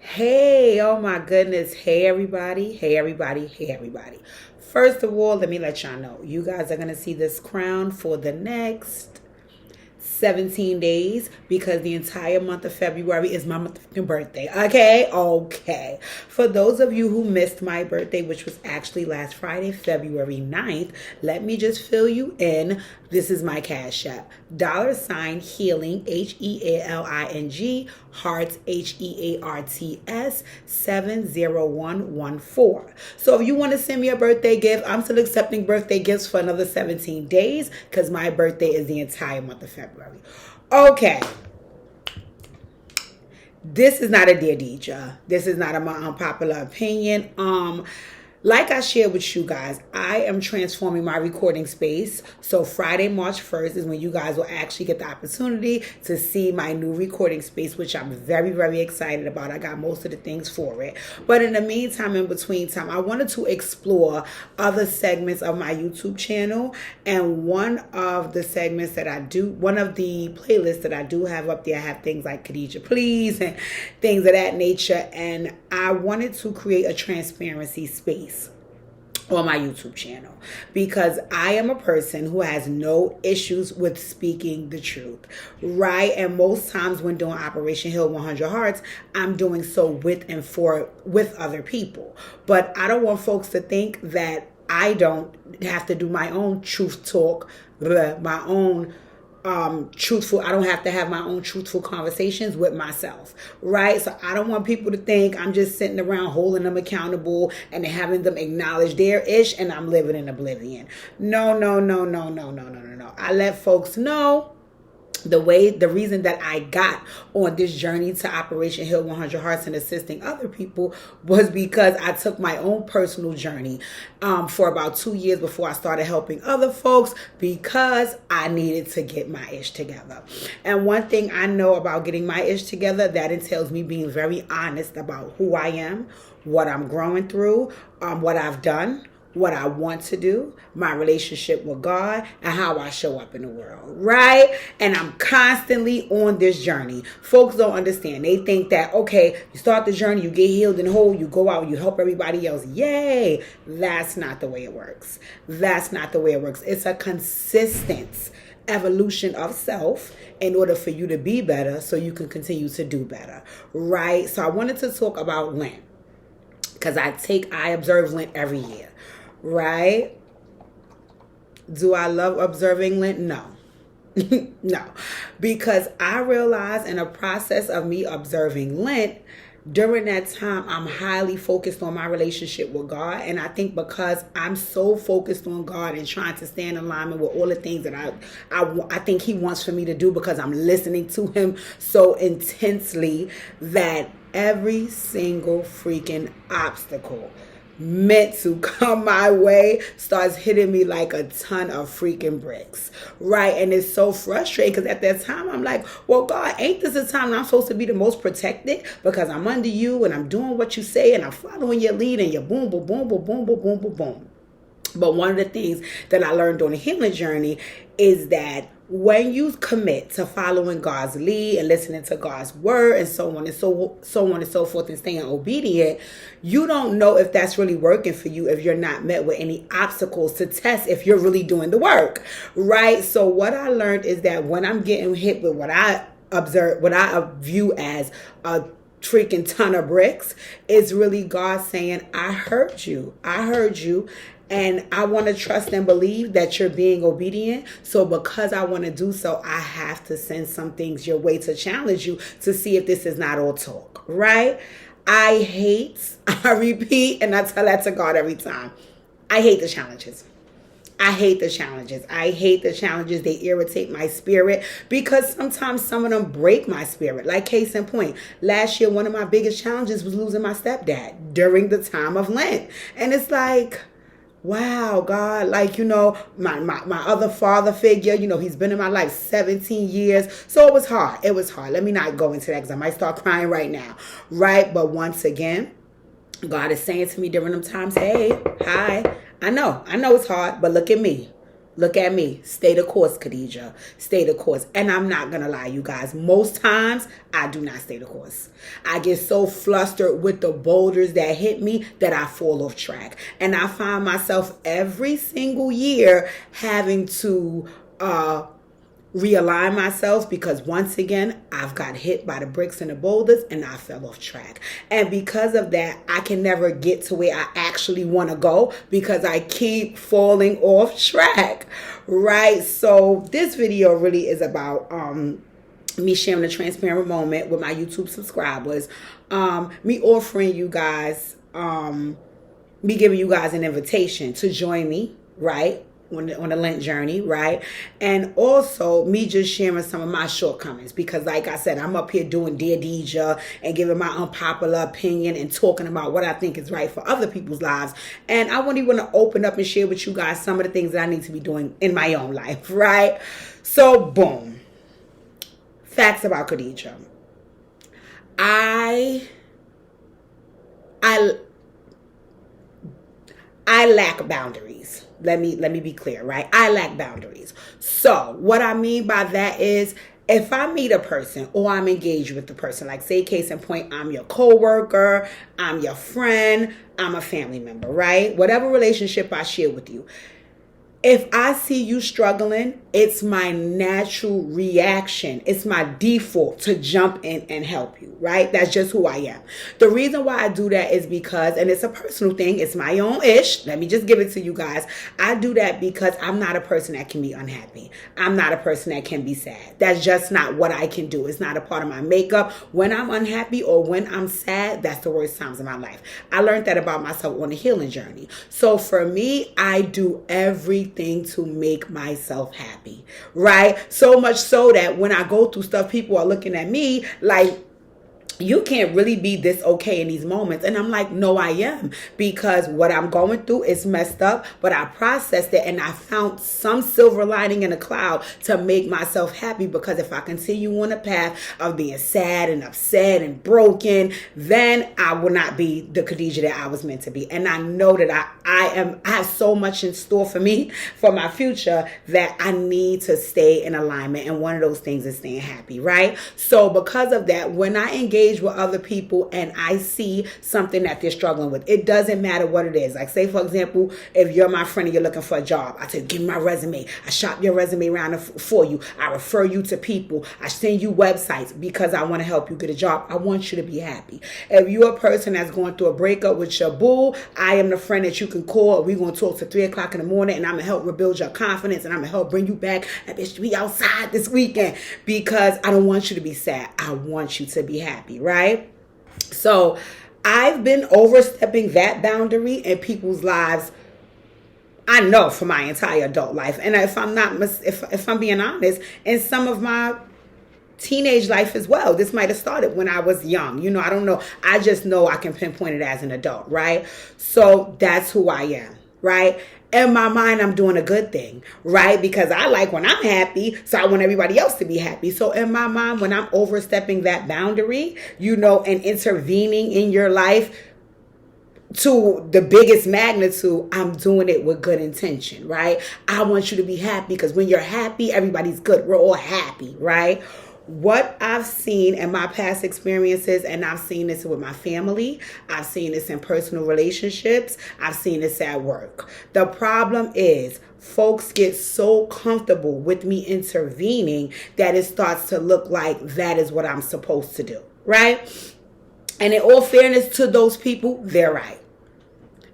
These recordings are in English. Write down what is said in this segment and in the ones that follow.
Hey, oh my goodness. Hey, everybody. Hey, everybody. Hey, everybody. First of all, let me let y'all know you guys are going to see this crown for the next 17 days because the entire month of February is my motherfucking birthday. Okay. For those of you who missed my birthday, which was actually last Friday, February 9th, let me just fill you in. This is my cash app. $ healing, HEALING, hearts, HEARTS, 70114. So if you want to send me a birthday gift, I'm still accepting birthday gifts for another 17 days because my birthday is the entire month of February. Okay. This is not a Dear DIJAH. This is not my unpopular opinion. Like I shared with you guys, I am transforming my recording space. So Friday, March 1st is when you guys will actually get the opportunity to see my new recording space, which I'm very, very excited about. I got most of the things for it. But in the meantime, in between time, I wanted to explore other segments of my YouTube channel. And one of the segments that I do, one of the playlists that I do have up there, I have things like Khadijah Please and things of that nature. And I wanted to create a transparency space on my YouTube channel because I am a person who has no issues with speaking the truth, right? And most times when doing Operation Heal 100 Hearts, I'm doing so with other people. But I don't want folks to think that I don't have to do my own truth talk, my own truthful. I don't have to have my own truthful conversations with myself, right? So I don't want people to think I'm just sitting around holding them accountable and having them acknowledge their ish and I'm living in oblivion. No. I let folks know the reason that I got on this journey to Operation Heal 100 Hearts and assisting other people was because I took my own personal journey for about 2 years before I started helping other folks because I needed to get my ish together. And one thing I know about getting my ish together, that entails me being very honest about who I am, what I'm growing through, what I've done, what I want to do, my relationship with God, and how I show up in the world, right? And I'm constantly on this journey. Folks don't understand. They think that, okay, you start the journey, you get healed and whole, you go out, you help everybody else. Yay! That's not the way it works. That's not the way it works. It's a consistent evolution of self in order for you to be better so you can continue to do better, right? So I wanted to talk about LENT because I observe LENT every year. Right? Do I love observing LENT? No. No. Because I realized in a process of me observing LENT, during that time, I'm highly focused on my relationship with God. And I think because I'm so focused on God and trying to stay in alignment with all the things that I think He wants for me to do because I'm listening to Him so intensely that every single freaking obstacle meant to come my way starts hitting me like a ton of freaking bricks, right? And it's so frustrating because at that time I'm like, well, God, ain't this the time I'm supposed to be the most protected because I'm under you and I'm doing what you say and I'm following your lead and you're boom, boom, boom, boom, boom, boom, boom, boom, boom. But one of the things that I learned on the healing journey is that when you commit to following God's lead and listening to God's word and so on and so on and so forth and staying obedient, you don't know if that's really working for you if you're not met with any obstacles to test if you're really doing the work, right? So what I learned is that when I'm getting hit with what I view as a freaking ton of bricks, it's really God saying, I heard you. And I want to trust and believe that you're being obedient. So because I want to do so, I have to send some things your way to challenge you to see if this is not all talk, right? I repeat, and I tell that to God every time. I hate the challenges. I hate the challenges. They irritate my spirit because sometimes some of them break my spirit. Like case in point, last year, one of my biggest challenges was losing my stepdad during the time of Lent. And it's like, wow, God, like, my other father figure, he's been in my life 17 years. So it was hard. Let me not go into that because I might start crying right now. Right. But once again, God is saying to me during them times, hey, hi, I know it's hard, but look at me. Look at me. Stay the course, Khadijah. Stay the course. And I'm not going to lie, you guys. Most times, I do not stay the course. I get so flustered with the boulders that hit me that I fall off track. And I find myself every single year having to realign myself, because once again I've got hit by the bricks and the boulders and I fell off track. And because of that, I can never get to where I actually want to go because I keep falling off track, right? So this video really is about me sharing a transparent moment with my YouTube subscribers, me offering you guys, me giving you guys an invitation to join me, right, on the Lent journey, right? And also me just sharing some of my shortcomings, because like I said, I'm up here doing Dear DIJAH and giving my unpopular opinion and talking about what I think is right for other people's lives. And I want to open up and share with you guys some of the things that I need to be doing in my own life, right? So boom. Facts about Khadijah. I lack boundaries. Let me be clear, right? I lack boundaries. So what I mean by that is, if I meet a person or I'm engaged with the person, like say case in point, I'm your coworker, I'm your friend, I'm a family member, right? Whatever relationship I share with you. If I see you struggling, it's my natural reaction. It's my default to jump in and help you, right? That's just who I am. The reason why I do that is because, and it's a personal thing, it's my own ish. Let me just give it to you guys. I do that because I'm not a person that can be unhappy. I'm not a person that can be sad. That's just not what I can do. It's not a part of my makeup. When I'm unhappy or when I'm sad, that's the worst times of my life. I learned that about myself on a healing journey. So for me, I do everything to make myself happy, right? So much so that when I go through stuff, people are looking at me like, you can't really be this okay in these moments. And I'm like, no, I am, because what I'm going through is messed up, but I processed it and I found some silver lining in a cloud to make myself happy. Because if I continue on a path of being sad and upset and broken, then I will not be the Khadijah that I was meant to be. And I know that I have so much in store for me, for my future, that I need to stay in alignment. And one of those things is staying happy, right? So because of that, when I engage with other people and I see something that they're struggling with, it doesn't matter what it is. Like say for example, if you're my friend and you're looking for a job, I say, give me my resume. I shop your resume around for you. I refer you to people. I send you websites because I want to help you get a job. I want you to be happy. If you're a person that's going through a breakup with your boo, I am the friend that you can call. We're going to talk to 3 o'clock in the morning and I'm going to help rebuild your confidence and I'm going to help bring you back. And bitch, be outside this weekend, because I don't want you to be sad. I want you to be happy, right? So I've been overstepping that boundary in people's lives, I know, for my entire adult life. And if I'm being honest, in some of my teenage life as well. This might have started when I was young. You know, I don't know. I just know I can pinpoint it as an adult, right? So that's who I am, right? In my mind, I'm doing a good thing, right? Because I like when I'm happy, so I want everybody else to be happy. So in my mind, when I'm overstepping that boundary, you know, and intervening in your life to the biggest magnitude, I'm doing it with good intention, right? I want you to be happy, because when you're happy, everybody's good. We're all happy, right? What I've seen in my past experiences, and I've seen this with my family, I've seen this in personal relationships, I've seen this at work. The problem is folks get so comfortable with me intervening that it starts to look like that is what I'm supposed to do, right? And in all fairness to those people, they're right.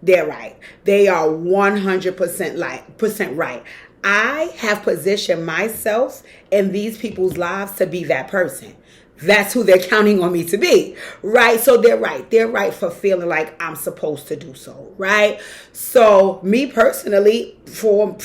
They're right. They are 100% right. I have positioned myself in these people's lives to be that person. That's who they're counting on me to be, right? So they're right. They're right for feeling like I'm supposed to do so, right? So me personally, for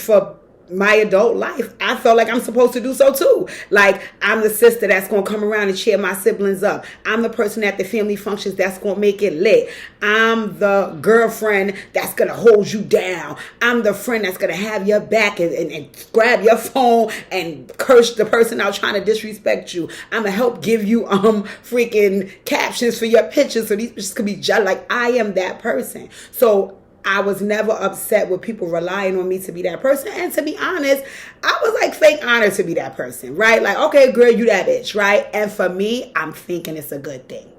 my adult life, I felt like I'm supposed to do so too. Like, I'm the sister that's going to come around and cheer my siblings up. I'm the person at the family functions that's going to make it lit. I'm the girlfriend that's going to hold you down. I'm the friend that's going to have your back and grab your phone and curse the person out trying to disrespect you. I'm going to help give you freaking captions for your pictures so these bitches could be judged. Like, I am that person. So I was never upset with people relying on me to be that person. And to be honest, I was like fake honored to be that person, right? Like, okay, girl, you that bitch, right? And for me, I'm thinking it's a good thing.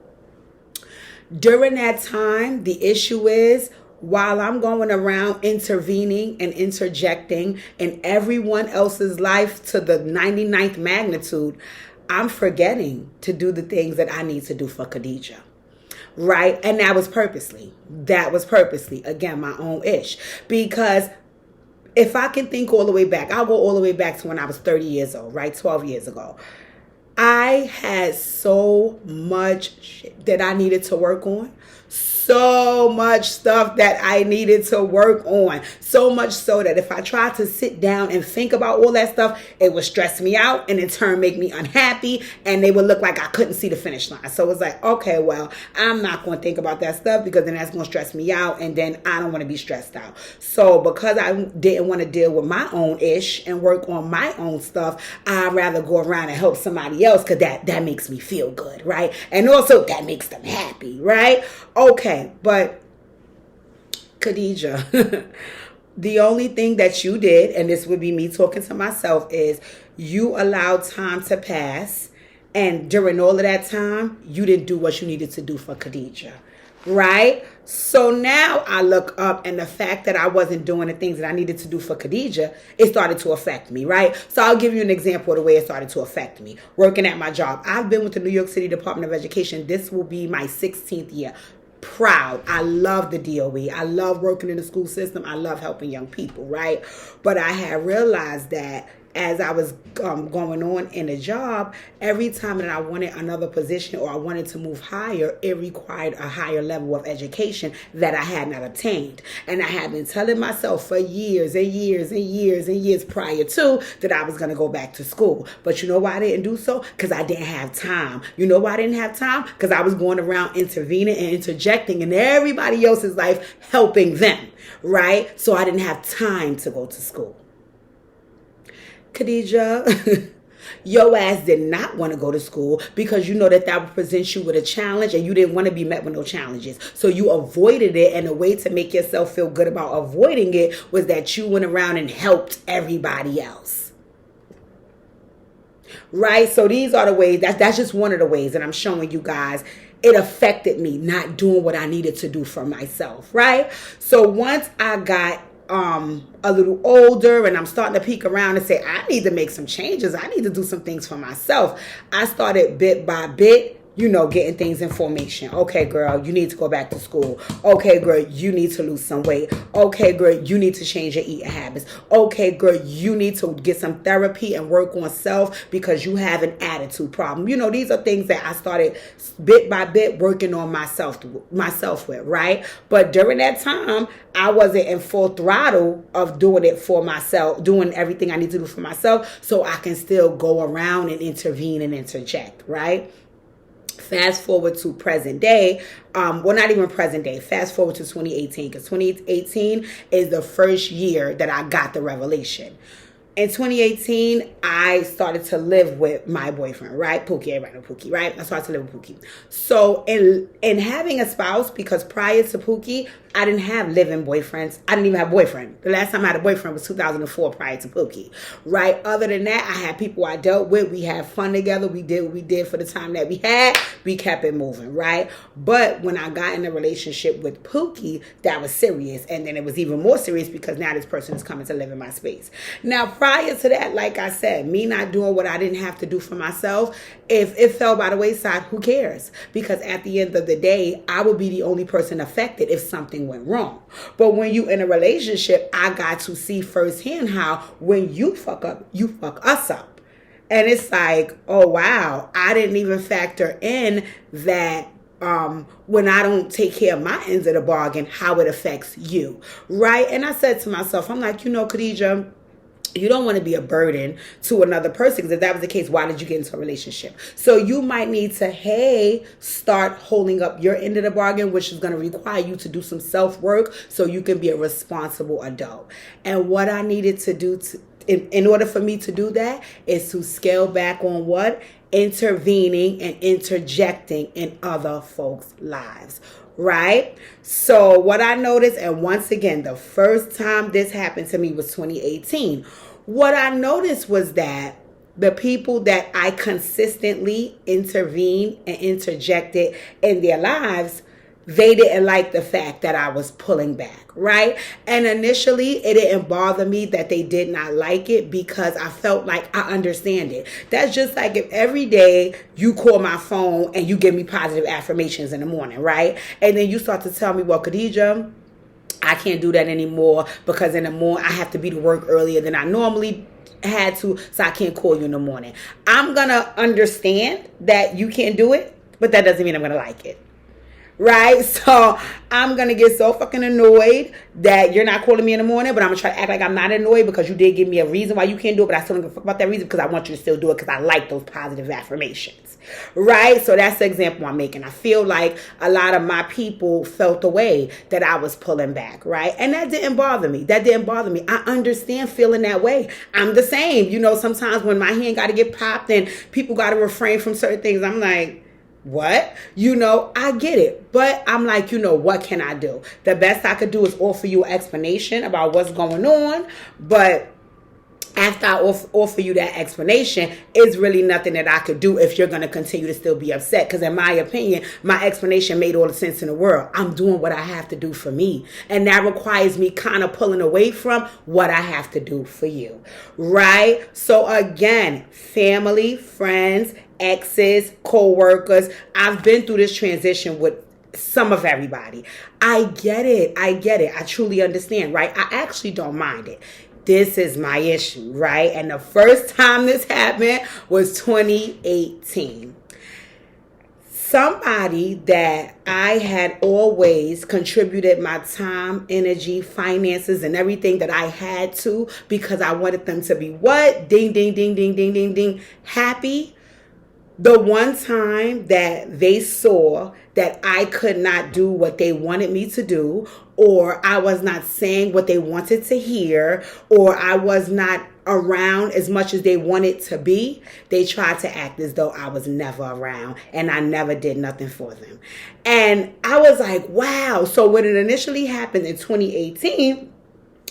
During that time, the issue is, while I'm going around intervening and interjecting in everyone else's life to the 99th magnitude, I'm forgetting to do the things that I need to do for Khadijah. Right? And that was purposely. Again, my own ish. Because if I can think all the way back, I'll go all the way back to when I was 30 years old, right? 12 years ago. I had so much shit that I needed to work on. So much stuff that I needed to work on. So much so that if I tried to sit down and think about all that stuff, it would stress me out and in turn make me unhappy. And they would look like I couldn't see the finish line. So it's like, okay, well, I'm not going to think about that stuff because then that's going to stress me out. And then I don't want to be stressed out. So because I didn't want to deal with my own ish and work on my own stuff, I'd rather go around and help somebody else because that makes me feel good, right? And also that makes them happy, right? Okay, but Khadijah, the only thing that you did, and this would be me talking to myself, is you allowed time to pass, and during all of that time, you didn't do what you needed to do for Khadijah, right? So now I look up, and the fact that I wasn't doing the things that I needed to do for Khadijah, it started to affect me, right? So I'll give you an example of the way it started to affect me. Working at my job. I've been with the New York City Department of Education. This will be my 16th year. Proud. I love the DOE. I love working in the school system. I love helping young people, right? But I had realized that as I was going on in the job, every time that I wanted another position or I wanted to move higher, it required a higher level of education that I had not obtained. And I had been telling myself for years and years and years and years prior to that I was going to go back to school. But you know why I didn't do so? Because I didn't have time. You know why I didn't have time? Because I was going around intervening and interjecting in everybody else's life, helping them, right? So I didn't have time to go to school. Khadijah, your ass did not want to go to school because you know that would present you with a challenge and you didn't want to be met with no challenges. So you avoided it, and a way to make yourself feel good about avoiding it was that you went around and helped everybody else. Right? So these are the ways, that's just one of the ways that I'm showing you guys. It affected me not doing what I needed to do for myself, right? So once I got a little older and I'm starting to peek around and say, I need to make some changes. I need to do some things for myself. I started bit by bit, getting things in formation. Okay, girl, you need to go back to school. Okay, girl, you need to lose some weight. Okay, girl, you need to change your eating habits. Okay, girl, you need to get some therapy and work on self because you have an attitude problem. These are things that I started bit by bit working on myself with, right? But during that time, I wasn't in full throttle of doing it for myself, doing everything I need to do for myself so I can still go around and intervene and interject, right? Fast forward to present day, not even present day, fast forward to 2018, because 2018 is the first year that I got the revelation. In 2018, I started to live with my boyfriend, right? Pookie, everybody know Pookie, right? I started to live with Pookie. So in having a spouse, because prior to Pookie, I didn't have living boyfriends. I didn't even have a boyfriend. The last time I had a boyfriend was 2004 prior to Pookie, right? Other than that, I had people I dealt with. We had fun together. We did what we did for the time that we had. We kept it moving, right? But when I got in a relationship with Pookie, that was serious. And then it was even more serious because now this person is coming to live in my space. Now, prior to that, like I said, me not doing what I didn't have to do for myself, if it fell by the wayside, who cares? Because at the end of the day, I would be the only person affected if something went wrong. But when you in a relationship, I got to see firsthand how when you fuck up, you fuck us up. And it's like, oh wow, I didn't even factor in that when I don't take care of my ends of the bargain, how it affects you, right? And I said to myself, I'm like, Khadijah, you don't want to be a burden to another person, because if that was the case, why did you get into a relationship? So you might need to, start holding up your end of the bargain, which is going to require you to do some self-work so you can be a responsible adult. And what I needed to do in order for me to do that is to scale back on what? intervening and interjecting in other folks' lives, right? So what I noticed, and once again, the first time this happened to me was 2018. What I noticed was that the people that I consistently intervened and interjected in their lives, they didn't like the fact that I was pulling back, right? And initially, it didn't bother me that they did not like it because I felt like I understand it. That's just like if every day you call my phone and you give me positive affirmations in the morning, right? And then you start to tell me, well, Khadijah, I can't do that anymore because in the morning I have to be to work earlier than I normally had to, so I can't call you in the morning. I'm going to understand that you can't do it, but that doesn't mean I'm going to like it. Right? So I'm going to get so fucking annoyed that you're not calling me in the morning, but I'm going to try to act like I'm not annoyed because you did give me a reason why you can't do it, but I still don't give a fuck about that reason because I want you to still do it because I like those positive affirmations. Right? So that's the example I'm making. I feel like a lot of my people felt the way that I was pulling back, right? And that didn't bother me. I understand feeling that way. I'm the same. You know, sometimes when my hand got to get popped and people got to refrain from certain things, I'm like, what? You know, I get it. But I'm like, you know, what can I do? The best I could do is offer you an explanation about what's going on. But after I offer you that explanation, it's really nothing that I could do if you're going to continue to still be upset. Because in my opinion, my explanation made all the sense in the world. I'm doing what I have to do for me. And that requires me kind of pulling away from what I have to do for you. Right? So again, family, friends, exes, co-workers. I've been through this transition with some of everybody. I get it. I truly understand, right? I actually don't mind it. This is my issue, right? And the first time this happened was 2018. Somebody that I had always contributed my time, energy, finances, and everything that I had to because I wanted them to be what? Ding, ding, ding, ding, ding, ding, ding. Happy. The one time that they saw that I could not do what they wanted me to do, or I was not saying what they wanted to hear, or I was not around as much as they wanted to be, they tried to act as though I was never around and I never did nothing for them. And I was like, wow. So when it initially happened in 2018,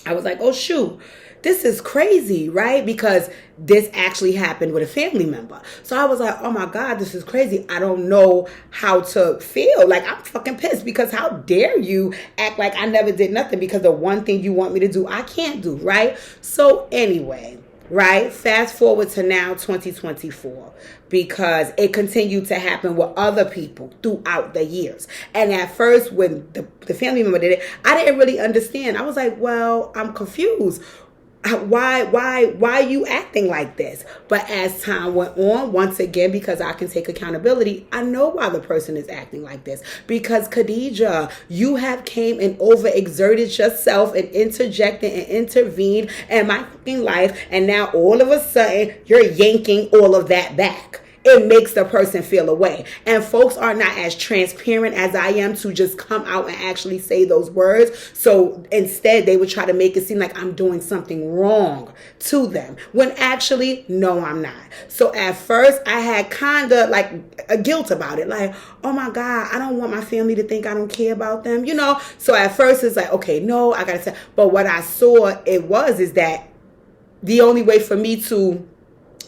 I was like, oh, shoot. This is crazy, right? Because this actually happened with a family member. So I was like, oh my God, this is crazy. I don't know how to feel. Like, I'm fucking pissed because how dare you act like I never did nothing because the one thing you want me to do, I can't do, right? So anyway, right? Fast forward to now 2024 because it continued to happen with other people throughout the years. And at first when the family member did it, I didn't really understand. I was like, well, I'm confused. Why are you acting like this? But as time went on, once again, because I can take accountability, I know why the person is acting like this. Because Khadijah, you have came and overexerted yourself and interjected and intervened in my fucking life. And now all of a sudden, you're yanking all of that back. It makes the person feel away. And folks are not as transparent as I am to just come out and actually say those words. So instead, they would try to make it seem like I'm doing something wrong to them. When actually, no, I'm not. So at first, I had kind of like a guilt about it. Like, oh my God, I don't want my family to think I don't care about them. You know? So at first, it's like, okay, no, I got to say. But what I saw is that the only way for me to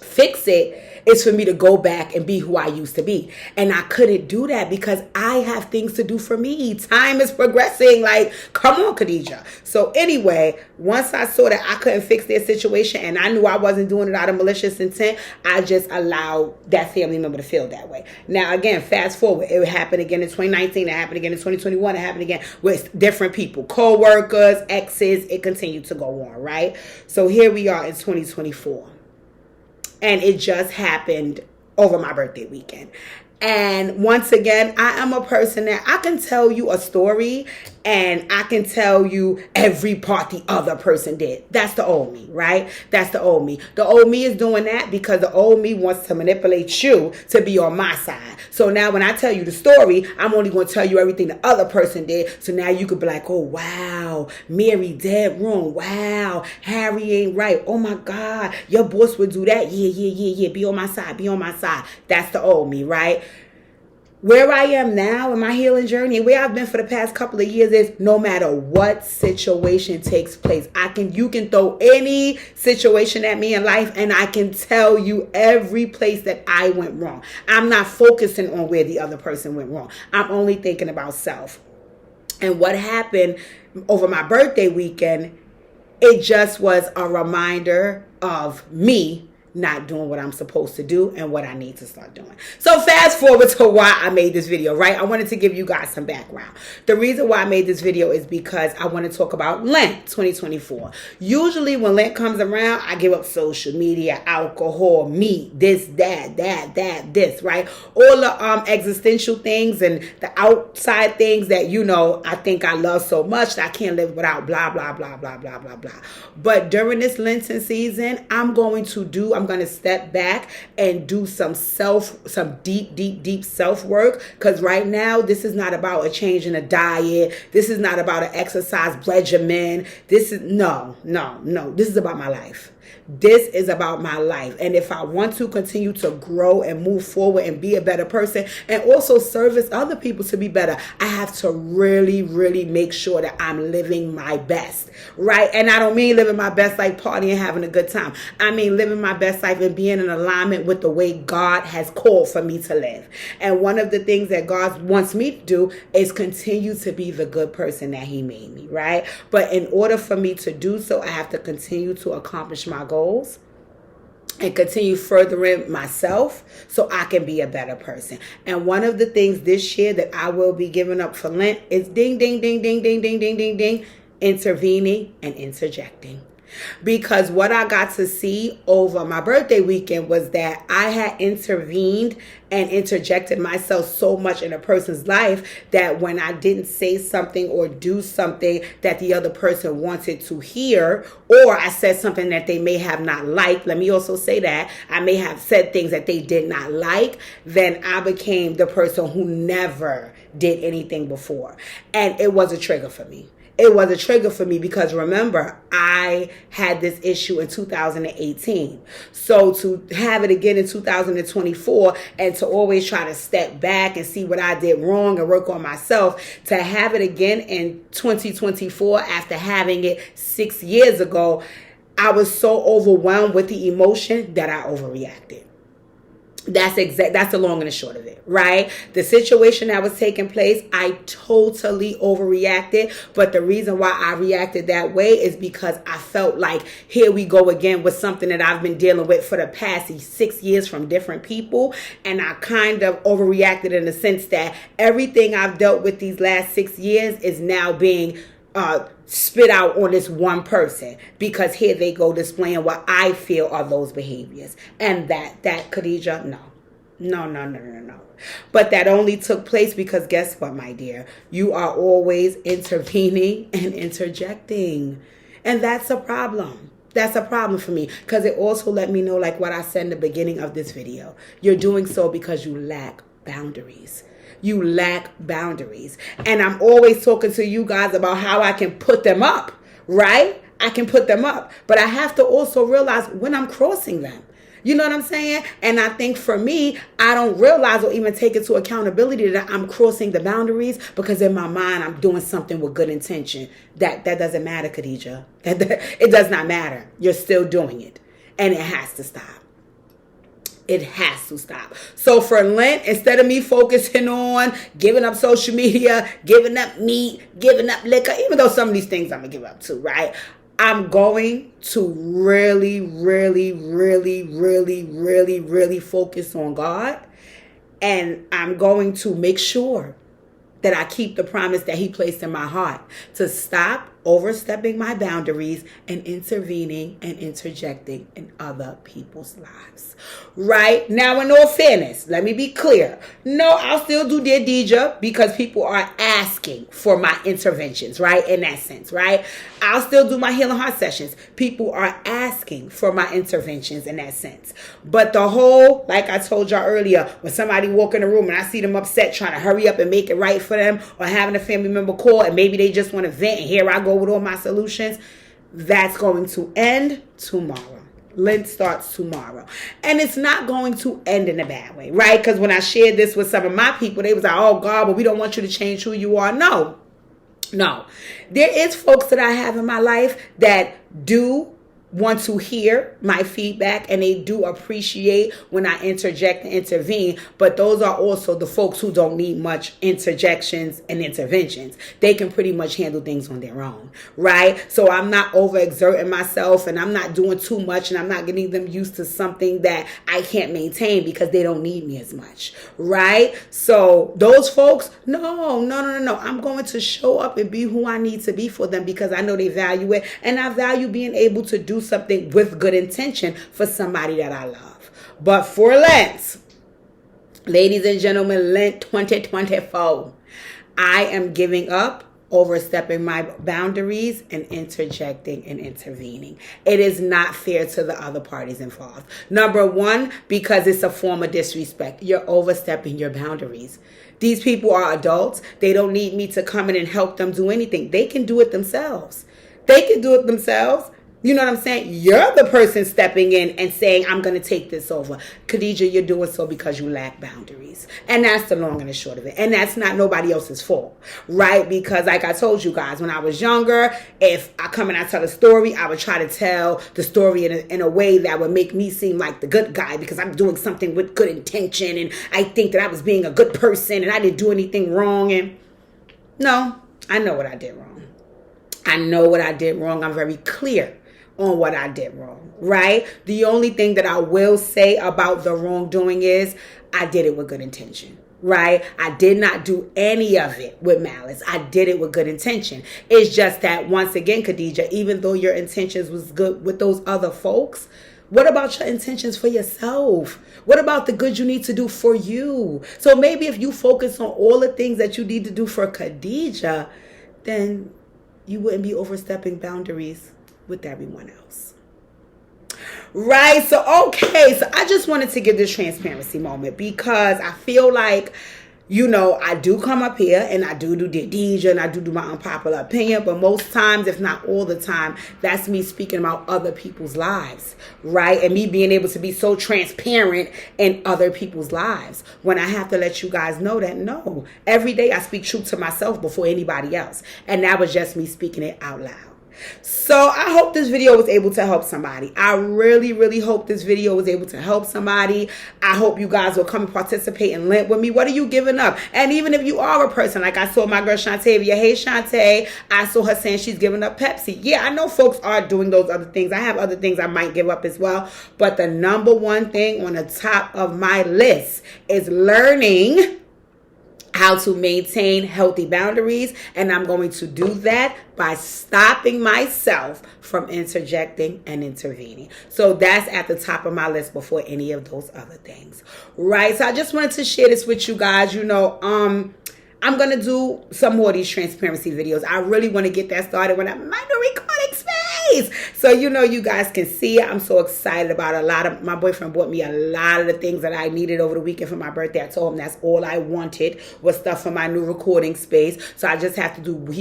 fix it is for me to go back and be who I used to be. And I couldn't do that because I have things to do for me. Time is progressing. Like, come on, Khadijah. So anyway, once I saw that I couldn't fix their situation and I knew I wasn't doing it out of malicious intent, I just allowed that family member to feel that way. Now, again, fast forward. It happened again in 2019. It happened again in 2021. It happened again with different people, co-workers, exes. It continued to go on, right? So here we are in 2024. And it just happened over my birthday weekend. And once again, I am a person that I can tell you a story and I can tell you every part the other person did. That's the old me, right? That's the old me. The old me is doing that because the old me wants to manipulate you to be on my side. So now when I tell you the story, I'm only going to tell you everything the other person did. So now you could be like, oh, wow, Mary dead wrong. Wow, Harry ain't right. Oh my God, your boss would do that. Yeah. Be on my side. Be on my side. That's the old me, right? Where I am now in my healing journey, where I've been for the past couple of years is no matter what situation takes place, you can throw any situation at me in life and I can tell you every place that I went wrong. I'm not focusing on where the other person went wrong. I'm only thinking about self. And what happened over my birthday weekend, it just was a reminder of me not doing what I'm supposed to do and what I need to start doing. So fast forward to why I made this video, right? I wanted to give you guys some background. The reason why I made this video is because I want to talk about LENT 2024. Usually when LENT comes around, I give up social media, alcohol, meat, this, that, this, right? All the existential things and the outside things that, I think I love so much that I can't live without, blah, blah, blah, blah, blah, blah, blah. But during this Lenten season, I'm going to step back and do some deep self-work, because right now this is not about a change in a diet. This is not about an exercise regimen. This is no. This is about my life. This is about my life. And if I want to continue to grow and move forward and be a better person and also service other people to be better, I have to really, really make sure that I'm living my best, right? And I don't mean living my best like partying and having a good time. I mean living my best life and being in alignment with the way God has called for me to live. And one of the things that God wants me to do is continue to be the good person that He made me, right? But in order for me to do so, I have to continue to accomplish my goals and continue furthering myself so I can be a better person. And one of the things this year that I will be giving up for Lent is intervening and interjecting. Because what I got to see over my birthday weekend was that I had intervened and interjected myself so much in a person's life that when I didn't say something or do something that the other person wanted to hear, or I said something that they may have not liked, let me also say that I may have said things that they did not like, then I became the person who never did anything before. And it was a trigger for me. It was a trigger for me because remember, I had this issue in 2018. So to have it again in 2024 and to always try to step back and see what I did wrong and work on myself, to have it again in 2024 after having it 6 years ago, I was so overwhelmed with the emotion that I overreacted. That's the long and the short of it, right? The situation that was taking place, I totally overreacted. But the reason why I reacted that way is because I felt like here we go again with something that I've been dealing with for the past 6 years from different people. And I kind of overreacted in the sense that everything I've dealt with these last 6 years is now being spit out on this one person, because here they go displaying what I feel are those behaviors. And that Khadija, no. But that only took place because guess what, my dear? You are always intervening and interjecting. And that's a problem. That's a problem for me, because it also let me know, like what I said in the beginning of this video, you're doing so because you lack boundaries. You lack boundaries. And I'm always talking to you guys about how I can put them up, right? I can put them up. But I have to also realize when I'm crossing them. You know what I'm saying? And I think for me, I don't realize or even take into accountability that I'm crossing the boundaries because in my mind, I'm doing something with good intention. That doesn't matter, Khadija. It does not matter. You're still doing it. And it has to stop. It has to stop. So for Lent, instead of me focusing on giving up social media, giving up meat, giving up liquor, even though some of these things I'm going to give up too, right? I'm going to really, really, really, really, really, really focus on God. And I'm going to make sure that I keep the promise that he placed in my heart to stop overstepping my boundaries and intervening and interjecting in other people's lives. Right? Now, in all fairness, let me be clear. No, I'll still do Dear DIJAH because people are asking for my interventions, right? In that sense, right? I'll still do my Healing Heart sessions. People are asking for my interventions in that sense. But the whole, like I told y'all earlier, when somebody walk in the room and I see them upset trying to hurry up and make it right for them, or having a family member call and maybe they just want to vent and here I go with all my solutions, that's going to end tomorrow. Lent starts tomorrow. And it's not going to end in a bad way, right? Because when I shared this with some of my people, they was like, oh God, but we don't want you to change who you are. No. There is folks that I have in my life that do want to hear my feedback and they do appreciate when I interject and intervene, but those are also the folks who don't need much interjections and interventions. They can pretty much handle things on their own, right? So I'm not overexerting myself and I'm not doing too much and I'm not getting them used to something that I can't maintain because they don't need me as much, right? So those folks, no. I'm going to show up and be who I need to be for them because I know they value it and I value being able to do something with good intention for somebody that I love. But for Lent, ladies and gentlemen, Lent 2024, I am giving up overstepping my boundaries and interjecting and intervening. It is not fair to the other parties involved. Number one, because it's a form of disrespect. You're overstepping your boundaries. These people are adults. They don't need me to come in and help them do anything. They can do it themselves. You know what I'm saying? You're the person stepping in and saying, I'm going to take this over. Khadijah, you're doing so because you lack boundaries. And that's the long and the short of it. And that's not nobody else's fault, right? Because like I told you guys, when I was younger, if I come and I tell a story, I would try to tell the story in a way that would make me seem like the good guy because I'm doing something with good intention. And I think that I was being a good person and I didn't do anything wrong. And no, I know what I did wrong. I'm very clear on what I did wrong, right? The only thing that I will say about the wrongdoing is I did it with good intention, right? I did not do any of it with malice. I did it with good intention. It's just that once again, Khadijah, even though your intentions was good with those other folks, what about your intentions for yourself? What about the good you need to do for you? So maybe if you focus on all the things that you need to do for Khadijah, then you wouldn't be overstepping boundaries with everyone else. Right? So I just wanted to give this transparency moment because I feel like, I do come up here and I do Dear DIJAH and I do my unpopular opinion, but most times, if not all the time, that's me speaking about other people's lives, right? And me being able to be so transparent in other people's lives when I have to let you guys know that no, every day I speak truth to myself before anybody else. And that was just me speaking it out loud. So I hope this video was able to help somebody. I really, really hope this video was able to help somebody. I hope you guys will come and participate in Lent with me. What are you giving up? And even if you are a person, like I saw my girl Shantavia. Hey Shantae, I saw her saying she's giving up Pepsi. Yeah, I know folks are doing those other things. I have other things I might give up as well. But the number one thing on the top of my list is learning how to maintain healthy boundaries, and I'm going to do that by stopping myself from interjecting and intervening. So that's at the top of my list before any of those other things, right? So I just wanted to share this with you guys. I'm going to do some more of these transparency videos. I really want to get that started when I'm in my new recording space. So, you guys can see it. I'm so excited about my boyfriend bought me a lot of the things that I needed over the weekend for my birthday. I told him that's all I wanted was stuff for my new recording space. So he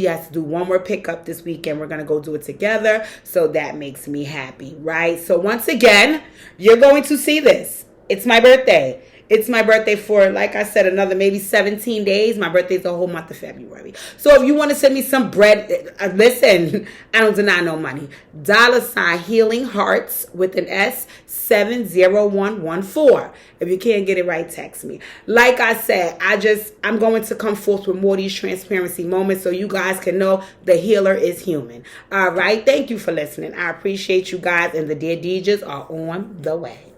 has to do one more pickup this weekend. We're going to go do it together. So that makes me happy, right? So once again, you're going to see this. It's my birthday. It's my birthday for, like I said, another maybe 17 days. My birthday's the whole month of February. So if you want to send me some bread, listen, I don't deny no money. $ Healing Hearts with an S 70114. If you can't get it right, text me. Like I said, I'm going to come forth with more of these transparency moments so you guys can know the healer is human. All right. Thank you for listening. I appreciate you guys, and the Dear DIJAHs are on the way.